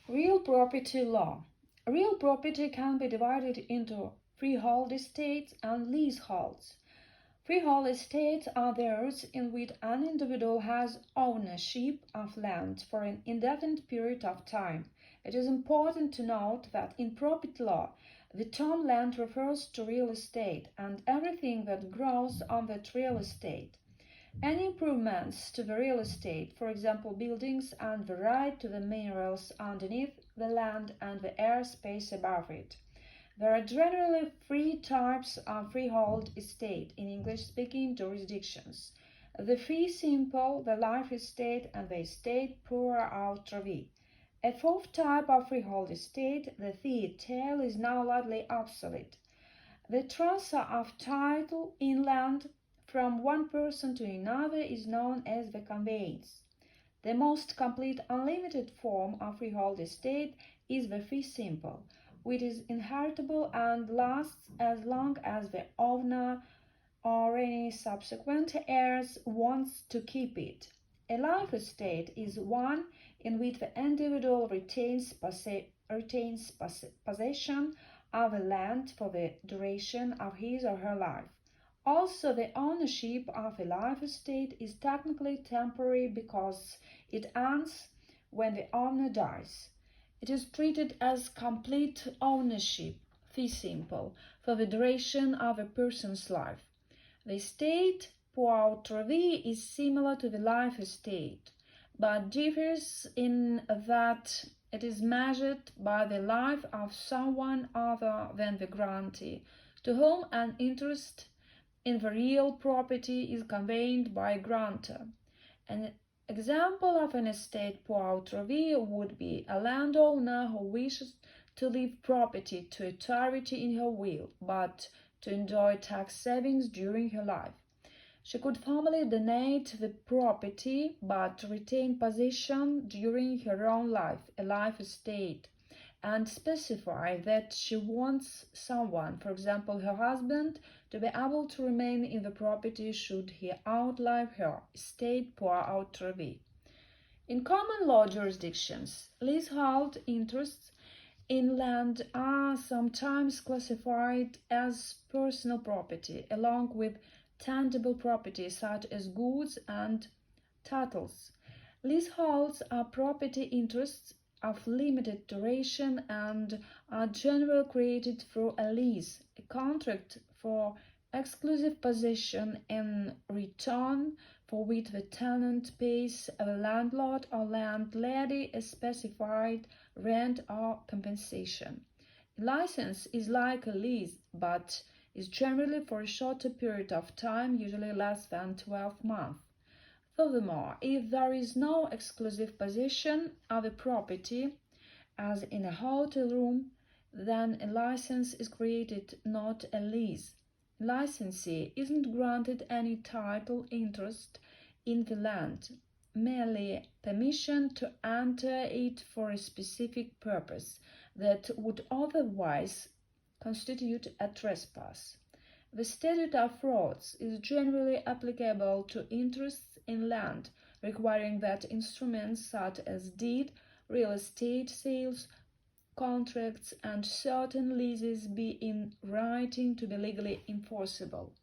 Real property law. Real property can be divided into freehold estates and leaseholds. Freehold estates are those in which an individual has ownership of land for an indefinite period of time. It is important to note that in property law, the term land refers to real estate and everything that grows on that real estate. Any improvements to the real estate, for example buildings, and the right to the minerals underneath the land and the air space above it. There are generally three types of freehold estate in English-speaking jurisdictions: the fee simple, the life estate, and the estate pour outre vie. A fourth type of freehold estate, the fee tail, is now largely obsolete. The transfer of title in land from one person to another is known as the conveyance. The most complete unlimited form of freehold estate is the fee simple, which is inheritable and lasts as long as the owner or any subsequent heirs wants to keep it. A life estate is one in which the individual retains possession of the land for the duration of his or her life. Also, the ownership of a life estate is technically temporary because it ends when the owner dies. It is treated as complete ownership, fee simple, for the duration of a person's life. The estate pour outre vie is similar to the life estate, but differs in that it is measured by the life of someone other than the grantee, to whom an interest in the real property is conveyed by a grantor. An example of an estate pour outre vie would be a landowner who wishes to leave property to a charity in her will, but to enjoy tax savings during her life. She could formally donate the property, but retain possession during her own life, a life estate, and specify that she wants someone, for example her husband, to be able to remain in the property should he outlive her, estate pour outre vie. In common law jurisdictions, leasehold interests in land are sometimes classified as personal property, along with tangible property such as goods and titles. Leaseholds are property interests of limited duration and are generally created through a lease, a contract for exclusive possession in return for which the tenant pays the landlord or landlady a specified rent or compensation. A license is like a lease, but is generally for a shorter period of time, usually less than 12 months. Furthermore, if there is no exclusive possession of a property, as in a hotel room, then a license is created, not a lease. Licensee isn't granted any title interest in the land, merely permission to enter it for a specific purpose that would otherwise constitute a trespass. The statute of frauds is generally applicable to interests in land, requiring that instruments such as deed, real estate sales, contracts, and certain leases be in writing to be legally enforceable.